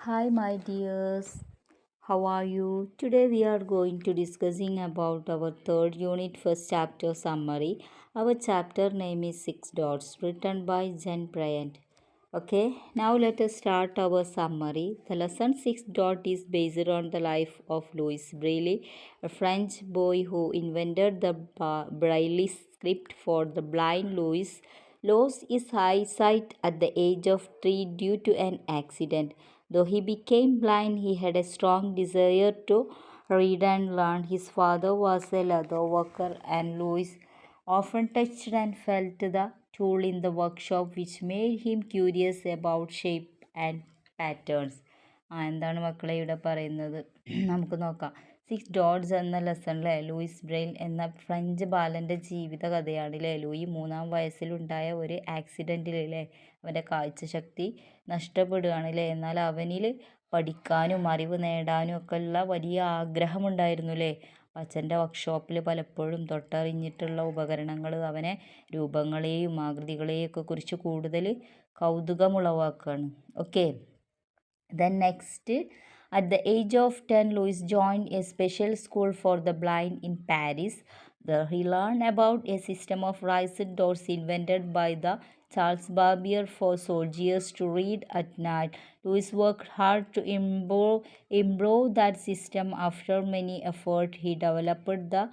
Hi my dears, how are you? Today we are going to discussing about our third unit first chapter summary. Our chapter name is Six Dots written by Jen Bryant. Okay, now let us start our summary. The lesson 6 dot is based on the life of Louis Braille, a French boy who invented the Braille script for the blind. Louis lost his eyesight at the age of 3 due to an accident. Though he became blind, he had a strong desire to read and learn. His father was a leather worker, and Louis often touched and felt the tool in the workshop, which made him curious about shape and patterns. എന്താണ് മക്കളെ ഇവിടെ പറയുന്നത്? നമുക്ക് നോക്കാം. Six dots എന്ന ലെസണിലെ Luis Braille എന്ന French ബാലൻ്റെ ജീവിത കഥയാണല്ലേ. Louis 3-ാം വയസ്സിലുണ്ടായ ഒരു ആക്സിഡൻറ്റിലല്ലേ അവൻ്റെ കാഴ്ചശക്തി നഷ്ടപ്പെടുകയാണല്ലേ. എന്നാൽ അവനിൽ പഠിക്കാനും അറിവ് നേടാനും ഒക്കെ ഉള്ള വലിയ ആഗ്രഹമുണ്ടായിരുന്നു അല്ലേ. അച്ഛൻ്റെ വർക്ക്ഷോപ്പിൽ പലപ്പോഴും തൊട്ടറിഞ്ഞിട്ടുള്ള ഉപകരണങ്ങൾ അവനെ രൂപങ്ങളെയും ആകൃതികളെയും ഒക്കെ കുറിച്ച് കൂടുതൽ കൗതുകമുളവാക്കുകയാണ്. Okay, then next, at the age of 10, Louis joined a special school for the blind in Paris. There he learned about a system of raised doors invented by the Charles Barbier for soldiers to read at night. Louis worked hard to improve that system. After many efforts, he developed the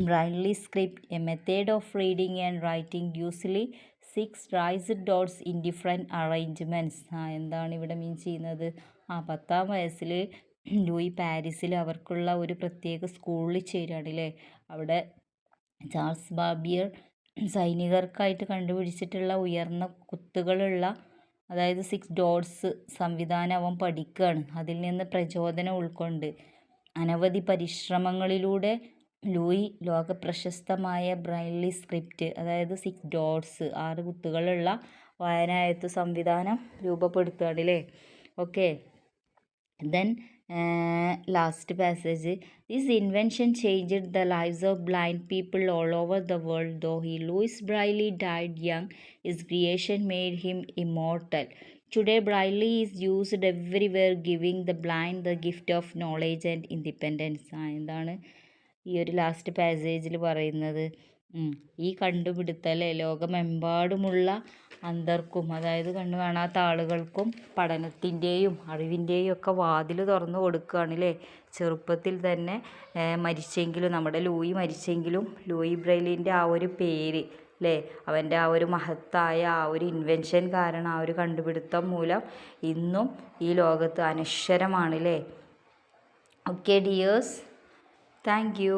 Braille script, a method of reading and writing usually 6 raised dots in different arrangements. എന്താണ് ഇവിടെ മീൻ ചെയ്യുന്നത്? 10-ാം വയസ്സിൽ Louis പാരീസിൽ അവർക്കുള്ള ഒരു പ്രത്യേക സ്കൂളിൽ ചേരുകയാണല്ലേ. അവിടെ ചാൾസ് ബാർബിയർ സൈനികർക്കായിട്ട് കണ്ടുപിടിച്ചിട്ടുള്ള ഉയർന്ന കുത്തുകളുള്ള, അതായത് 6 ഡോട്ട്സ് സംവിധാനം അവൻ പഠിക്കുകയാണ്. അതിൽ നിന്ന് പ്രചോദനം ഉൾക്കൊണ്ട് അനവധി പരിശ്രമങ്ങളിലൂടെ ലൂയി ലോകപ്രശസ്തമായ ബ്രൈലി സ്ക്രിപ്റ്റ്, അതായത് 6 ഡോട്ട്സ് 6 കുത്തുകളുള്ള വായനായത്തു സംവിധാനം രൂപപ്പെടുത്തുകയാണല്ലേ. Okay, then last passage, this invention changed the lives of blind people all over the world. Though Louis Braille died young, his creation made him immortal. Today Braille is used everywhere, giving the blind the gift of knowledge and independence. എന്താണ് ഈ ഒരു last പാസേജിൽ പറയുന്നത്? ഈ കണ്ടുപിടുത്തൽ ലോകമെമ്പാടുമുള്ള അന്ധർക്കും, അതായത് കണ്ണു കാണാത്ത ആളുകൾക്കും പഠനത്തിൻ്റെയും അറിവിൻ്റെയും ഒക്കെ വാതിൽ തുറന്നു കൊടുക്കുകയാണല്ലേ. ചെറുപ്പത്തിൽ തന്നെ മരിച്ചെങ്കിലും, നമ്മുടെ ലൂയി മരിച്ചെങ്കിലും ലൂയി ബ്രെയിലിൻ്റെ ആ ഒരു പേര് അല്ലേ, അവൻ്റെ ആ ഒരു മഹത്തായ ആ ഒരു ഇൻവെൻഷൻ കാരണം, ആ ഒരു കണ്ടുപിടുത്തം മൂലം ഇന്നും ഈ ലോകത്ത് അനശ്വരമാണല്ലേ. Okay dears, thank U.